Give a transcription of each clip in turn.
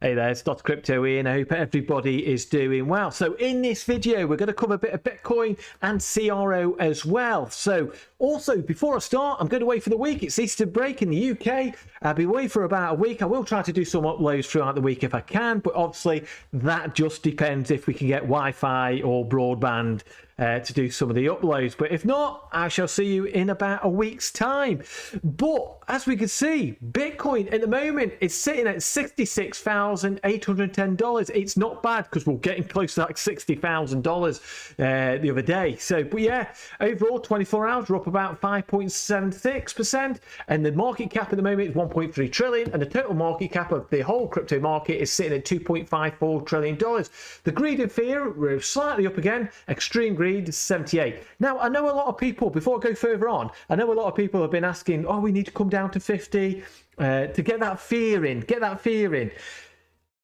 Hey there, it's Dr. Crypto here, and I hope everybody is doing well. So in this video, we're going to cover a bit of Bitcoin and CRO as well. So also, before I start, I'm going away for the week. It's Easter break in the UK. I'll be away for about a week. I will try to do some uploads throughout the week if I can, but obviously that just depends if we can get Wi-Fi or broadband to do some of the uploads. But if not, I shall see you in about a week's time. But as we can see, Bitcoin at the moment is sitting at $66,810. It's not bad because we're getting close to like $60,000 the other day. So, but yeah, overall 24 hours we're up about 5.76%, and the market cap at the moment is 1.3 trillion, and the total market cap of the whole crypto market is sitting at $2.54 trillion. The greed and fear, we're slightly up again. Extreme greed, 78. Now, I know a lot of people, before I go further on, I know a lot of people have been asking, oh, we need to come down to 50 to get that fear in,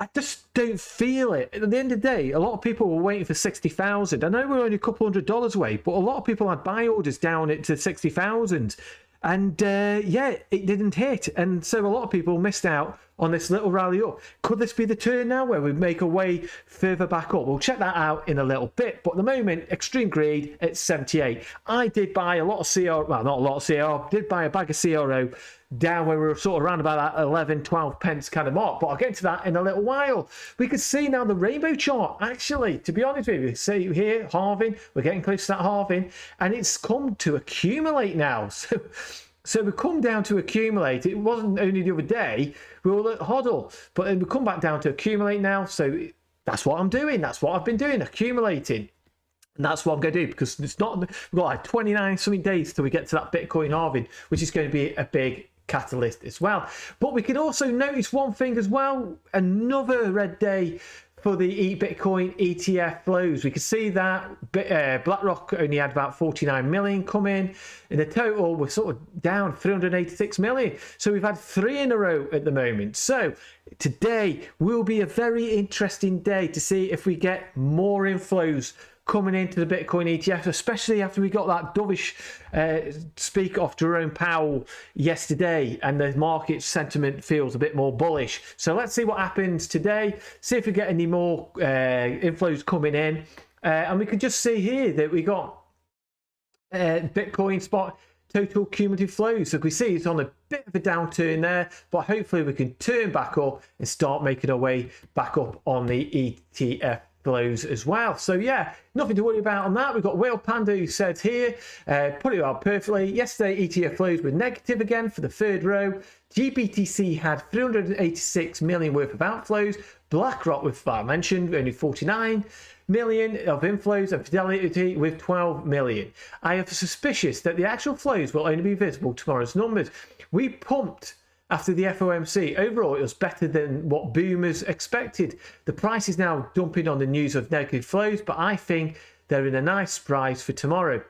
I just don't feel it. At the end of the day, a lot of people were waiting for 60,000. I know we're only a couple $100 away, but a lot of people had buy orders down to 60,000. And yeah, it didn't hit. And so a lot of people missed out on this little rally up. Could this be the turn now where we make a way further back up? We'll check that out in a little bit. But at the moment, extreme greed at 78. I did buy a lot of CRO, well, not a lot of CRO, did buy a bag of CRO down where we were sort of around about that 11, 12 pence kind of mark. But I'll get into that in a little while. We can see now the rainbow chart, actually, to be honest with you, see here, halving, we're getting close to that halving, and it's come to accumulate now. So we've come down to accumulate. It wasn't only the other day, we were at hodl, but we've come back down to accumulate now. So that's what I'm doing. That's what I've been doing, accumulating. And that's what I'm going to do, because it's not, we've got like 29 something days till we get to that Bitcoin halving, which is going to be a big catalyst as well. But we can also notice one thing as well, another red day for the Bitcoin ETF flows. We can see that BlackRock only had about 49 million come in. In the total, we're sort of down 386 million. So we've had 3 in a row at the moment. So today will be a very interesting day to see if we get more inflows coming into the Bitcoin ETF, especially after we got that dovish speak off Jerome Powell yesterday, and the market sentiment feels a bit more bullish. So let's see what happens today, see if we get any more inflows coming in. And we can just see here that we got Bitcoin spot total cumulative flows. So we see it's on a bit of a downturn there, but hopefully we can turn back up and start making our way back up on the ETF flows as well. So yeah, nothing to worry about on that. We've got Whale Panda who said here, put it out perfectly. Yesterday, ETF flows were negative again for the third row. GBTC had 386 million worth of outflows. BlackRock, with I mentioned, only 49 million of inflows, and Fidelity with 12 million. I am suspicious that the actual flows will only be visible tomorrow's numbers. We pumped after the FOMC. Overall, it was better than what boomers expected. The price is now dumping on the news of negative flows, but I think they're in a nice surprise for tomorrow.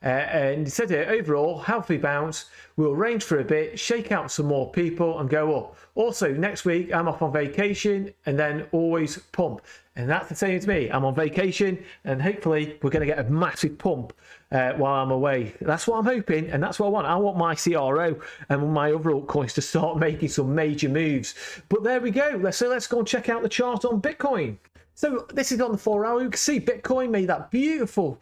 And he said here, overall, healthy bounce. We'll range for a bit, shake out some more people and go up. Also, next week, I'm off on vacation and then always pump. And that's the same as me. I'm on vacation and hopefully we're going to get a massive pump while I'm away. That's what I'm hoping, and that's what I want. I want my CRO and my other altcoins to start making some major moves. But there we go. Let's go and check out the chart on Bitcoin. So this is on the 4 hour. You can see Bitcoin made that beautiful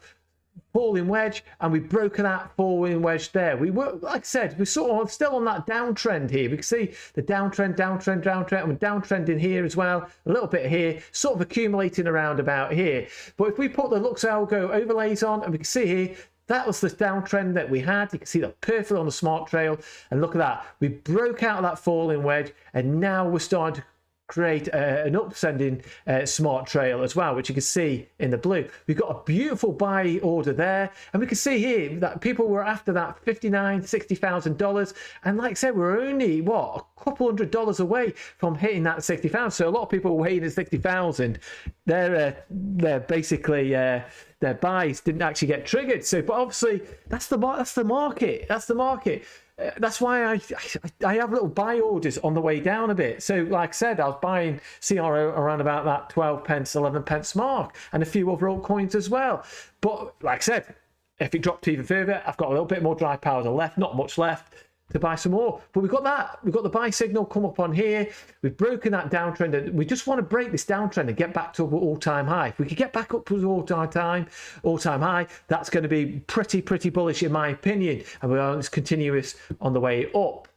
falling wedge, and we broke that falling wedge there. We were, like I said, we're sort of still on that downtrend here. We can see the downtrend, and we're downtrending here as well, a little bit here, sort of accumulating around about here. But if we put the Lux Algo overlays on, and we can see here, that was the downtrend that we had. You can see that perfectly on the smart trail, and look at that. We broke out of that falling wedge, and now we're starting to create an upsending smart trail as well, which you can see in the blue. We've got a beautiful buy order there, and we can see here that people were after that $59,000-$60,000, and like I said, we're only what, a couple $100 away from hitting that 60,000. So a lot of people were waiting at 60,000. They're basically their buys didn't actually get triggered. So, but obviously that's the market. That's why I have little buy orders on the way down a bit. So like I said, I was buying CRO around about that 12 pence, 11 pence mark, and a few other altcoins as well. But like I said, if it dropped even further, I've got a little bit more dry powder left, not much left. to buy some more. But we've got the buy signal come up on here. We've broken that downtrend, and we just want to break this downtrend and get back to an all-time high. If we could get back up to an all-time high, that's going to be pretty bullish in my opinion, and we're on this continuous on the way up.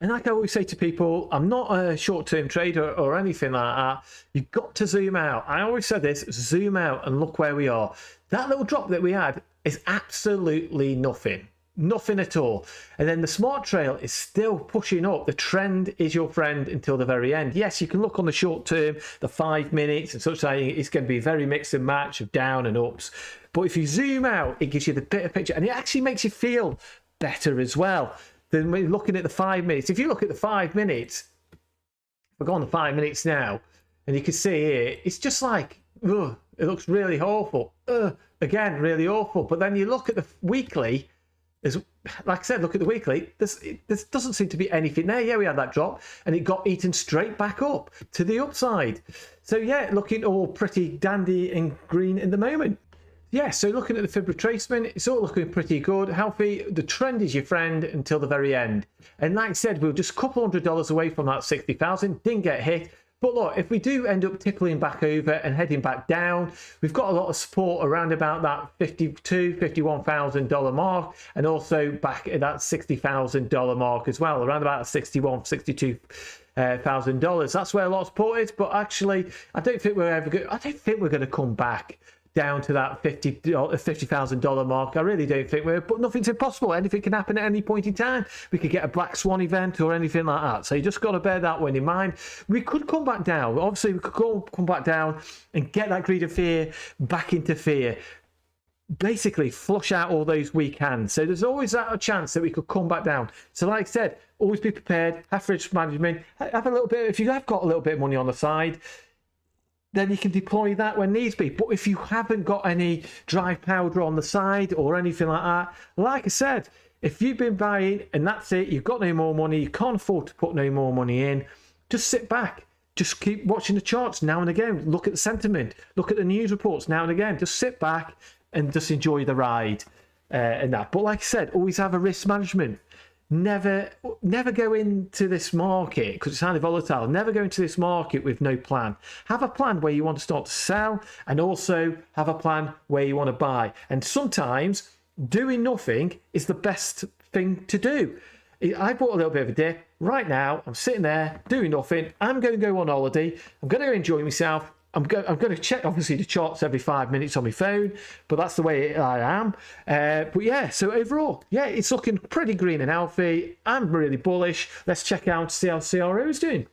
And like I always say to people, I'm not a short-term trader or anything like that. You've got to zoom out. I always said this, zoom out and look where we are. That little drop that we had is absolutely nothing. Nothing at all. And then the smart trail is still pushing up. The trend is your friend until the very end. Yes, you can look on the short term, the 5 minutes and such like. It's going to be very mix and match of down and ups. But if you zoom out, it gives you the bigger picture, and it actually makes you feel better as well than when you're looking at the 5 minutes. If you look at the 5 minutes, we're going on the 5 minutes now, and you can see here, it's just like, ugh, it looks really awful. Again, really awful. But then you look at the weekly, like I said, look at the weekly, there doesn't seem to be anything there. Yeah, we had that drop, and it got eaten straight back up to the upside. So yeah, looking all pretty dandy and green at the moment. Yeah, so looking at the fib retracement, it's all looking pretty good, healthy. The trend is your friend until the very end. And like I said, we were just a couple $100 away from that 60,000, didn't get hit. But look, if we do end up tickling back over and heading back down, we've got a lot of support around about that $51,000 mark, and also back at that $60,000 mark as well, around about $62,000. That's where a lot of support is. But actually, I don't think we're going to come back down to that $50,000 mark. I really don't think but nothing's impossible. Anything can happen at any point in time. We could get a black swan event or anything like that. So you just got to bear that one in mind. We could come back down. Obviously, we could come back down and get that greed of fear back into fear. Basically, flush out all those weak hands. So there's always that a chance that we could come back down. So like I said, always be prepared, have risk management, have a little bit, if you have got a little bit of money on the side, then you can deploy that when needs be. But if you haven't got any dry powder on the side or anything like that, like I said, if you've been buying and that's it, you've got no more money, you can't afford to put no more money in, just sit back. Just keep watching the charts now and again. Look at the sentiment. Look at the news reports now and again. Just sit back and just enjoy the ride and that. But like I said, always have a risk management. Never go into this market, because it's highly volatile. Never go into this market with no plan. Have a plan where you want to start to sell, and also have a plan where you want to buy. And sometimes doing nothing is the best thing to do. I bought a little bit of a dip. Right now, I'm sitting there doing nothing. I'm going to go on holiday. I'm going to enjoy myself. I'm going to check, obviously, the charts every 5 minutes on my phone, but that's the way I am. But yeah, so overall, yeah, it's looking pretty green and healthy. I'm really bullish. Let's check out, see how CRO is doing.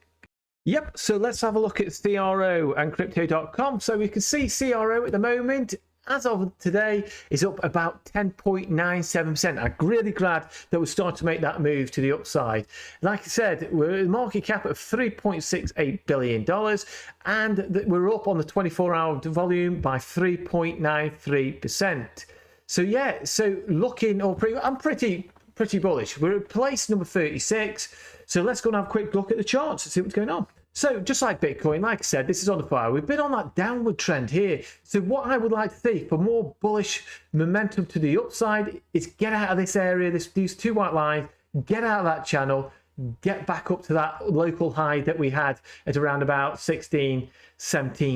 Yep, so let's have a look at CRO and crypto.com. So we can see CRO at the moment, as of today, is up about 10.97%. I'm really glad that we're starting to make that move to the upside. Like I said, we're a market cap of $3.68 billion, and we're up on the 24-hour volume by 3.93%. So yeah, so looking, I'm pretty bullish. We're at place number 36. So let's go and have a quick look at the charts and see what's going on. So just like Bitcoin, like I said, this is on the fire. We've been on that downward trend here. So what I would like to see for more bullish momentum to the upside is get out of this area, these two white lines, get out of that channel, get back up to that local high that we had at around about 17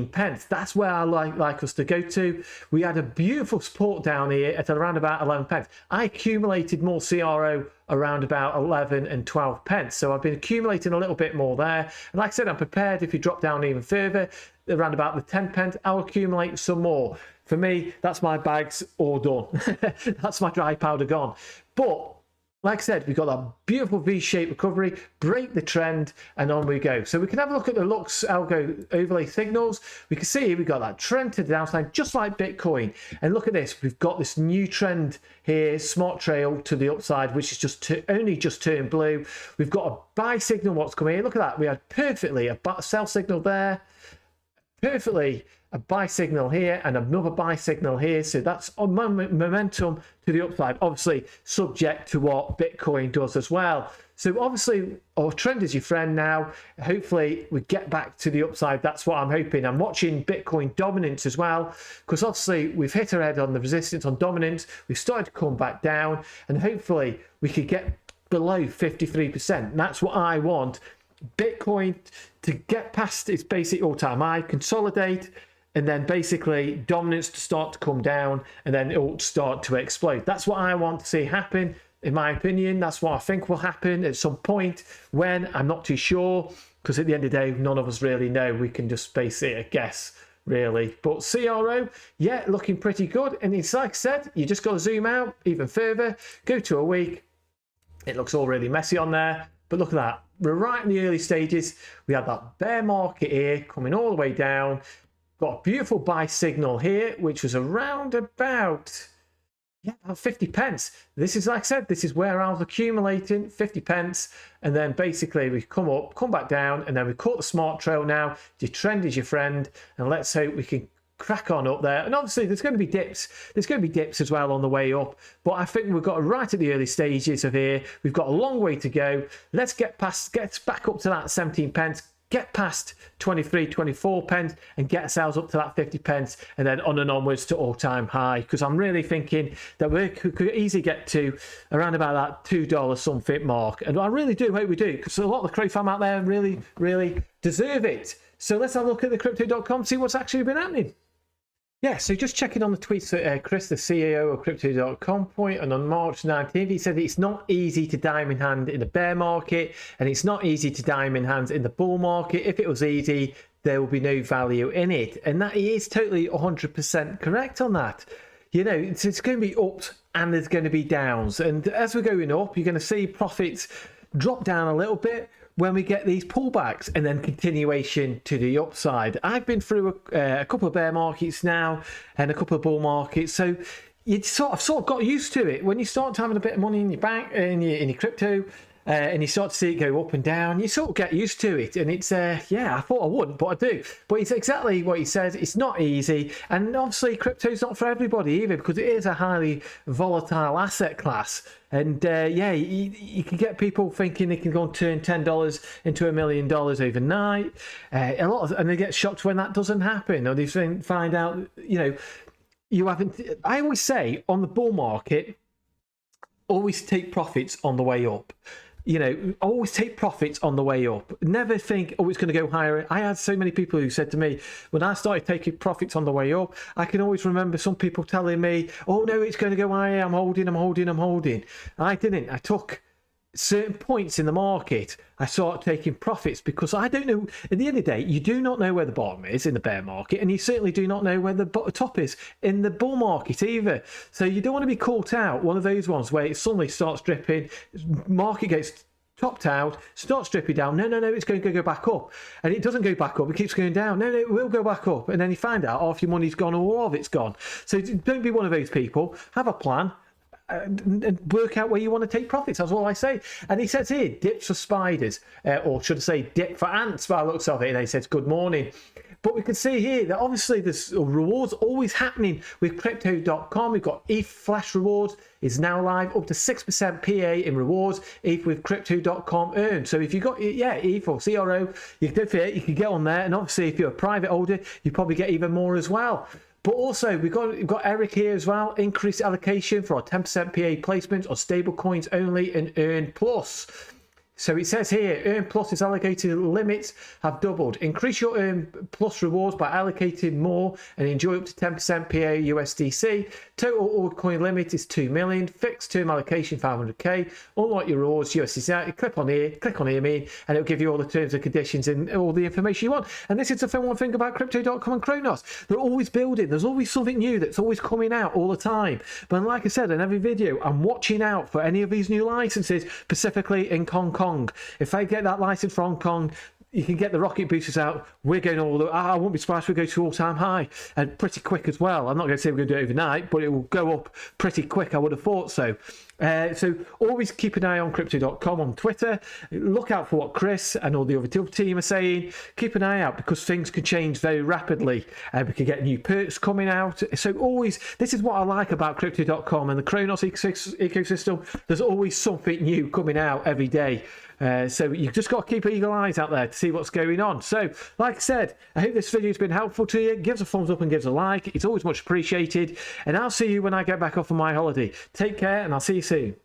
pence. That's where I like us to go to. We had a beautiful support down here at around about 11 pence. I accumulated more CRO around about 11 and 12 pence. So I've been accumulating a little bit more there. And like I said, I'm prepared if you drop down even further, around about the 10 pence, I'll accumulate some more. For me, that's my bags all done. That's my dry powder gone. But like I said, we've got that beautiful V-shaped recovery, break the trend, and on we go. So we can have a look at the Lux Algo overlay signals. We can see here we've got that trend to the downside, just like Bitcoin. And look at this, we've got this new trend here, smart trail to the upside, which is just only just turned blue. We've got a buy signal, what's coming here. Look at that, we had perfectly a sell signal there, perfectly a buy signal here, and another buy signal here. So that's on momentum to the upside, obviously subject to what Bitcoin does as well. So obviously our trend is your friend now. Hopefully we get back to the upside. That's what I'm hoping. I'm watching Bitcoin dominance as well, because obviously we've hit our head on the resistance on dominance. We've started to come back down, and hopefully we could get below 53%. And that's what I want. Bitcoin to get past its basic all-time high, consolidate, and then basically dominance to start to come down, and then it will start to explode. That's what I want to see happen, in my opinion. That's what I think will happen at some point. When, I'm not too sure, because at the end of the day, none of us really know. We can just base it a guess, really. But CRO, yeah, looking pretty good. And it's like I said, you just got to zoom out even further, go to a week. It looks all really messy on there, but look at that. We're right in the early stages. We had that bear market here coming all the way down. Got a beautiful buy signal here, which was around about 50 pence. This is, like I said, this is where I was accumulating 50 pence. And then basically we come up, come back down, and then we caught the smart trail now. Your trend is your friend. And let's hope we can crack on up there. And obviously there's going to be dips. There's going to be dips as well on the way up. But I think we've got right at the early stages of here. We've got a long way to go. Let's get back up to that 17 pence. Get past 23, 24 pence and get ourselves up to that 50 pence, and then on and onwards to all-time high, because I'm really thinking that we could easily get to around about that $2 something mark. And I really do hope we do, because a lot of the crypto fam out there really, really deserve it. So let's have a look at the crypto.com, see what's actually been happening. Yeah, so just checking on the tweets that Chris, the CEO of Crypto.com, point, and on March 19th, he said it's not easy to diamond hand in the bear market, and it's not easy to diamond hands in the bull market. If it was easy, there would be no value in it. And that he is totally 100% correct on that. You know, it's going to be ups and there's going to be downs. And as we're going up, you're going to see profits drop down a little bit when we get these pullbacks, and then continuation to the upside. I've been through a couple of bear markets now and a couple of bull markets, so you sort of got used to it. When you start having a bit of money in your bank, in your crypto, and you start to see it go up and down, you sort of get used to it. And it's yeah, I thought I wouldn't, but I do. But it's exactly what he says. It's not easy, and obviously crypto's not for everybody either, because it is a highly volatile asset class. And yeah, you can get people thinking they can go and turn $10 into $1 million overnight. And they get shocked when that doesn't happen, or they find out, you know, you haven't. I always say on the bull market, always take profits on the way up. You know, always take profits on the way up. Never think, oh, it's going to go higher. I had so many people who said to me, when I started taking profits on the way up, I can always remember some people telling me, oh, no, it's going to go higher. I'm holding. I didn't. I took certain points in the market. I started taking profits because I don't know. At the end of the day, you do not know where the bottom is in the bear market, and you certainly do not know where the top is in the bull market either. So you don't want to be caught out, one of those ones where it suddenly starts dripping, market gets topped out, starts dripping down. No, it's going to go back up, and it doesn't go back up. It keeps going down. No, it will go back up, and then you find out half your money's gone or all of it's gone. So don't be one of those people. Have a plan. And work out where you want to take profits. That's all I say. And he says here, dips for spiders, or should I say dip for ants by the looks of it. And he says, good morning. But we can see here that obviously there's rewards always happening with Crypto.com. We've got ETH Flash rewards is now live, up to 6% PA in rewards, ETH with Crypto.com earned. So if you got, ETH or CRO, you can get on there. And obviously if you're a private holder, you probably get even more as well. But also, we've got Eric here as well. Increased allocation for our 10% PA placements on stable coins only and Earn Plus. So it says here, Earn Plus is allocated limits have doubled. Increase your Earn Plus rewards by allocating more and enjoy up to 10% PA USDC. Total altcoin limit is 2 million. Fixed term allocation 500k. Unlock your rewards USDC. Click on here, and it'll give you all the terms and conditions and all the information you want. And this is the one thing about Crypto.com and Cronos. They're always building. There's always something new that's always coming out all the time. But like I said in every video, I'm watching out for any of these new licenses, specifically in Hong Kong. If I get that license for Hong Kong, you can get the rocket boosters out. We're going all the. I won't be surprised if we go to all-time high, and pretty quick as well. I'm not going to say we're going to do it overnight, but it will go up pretty quick. I would have thought so. So always keep an eye on crypto.com on Twitter. Look out for what Chris and all the other team are saying. Keep an eye out because things could change very rapidly. We could get new perks coming out. So always, this is what I like about crypto.com and the Cronos ecosystem. There's always something new coming out every day. So you just got to keep eagle eyes out there to see what's going on. So, like I said, I hope this video has been helpful to you. Give us a thumbs up and give us a like. It's always much appreciated. And I'll see you when I get back off on my holiday. Take care, and I'll see you soon.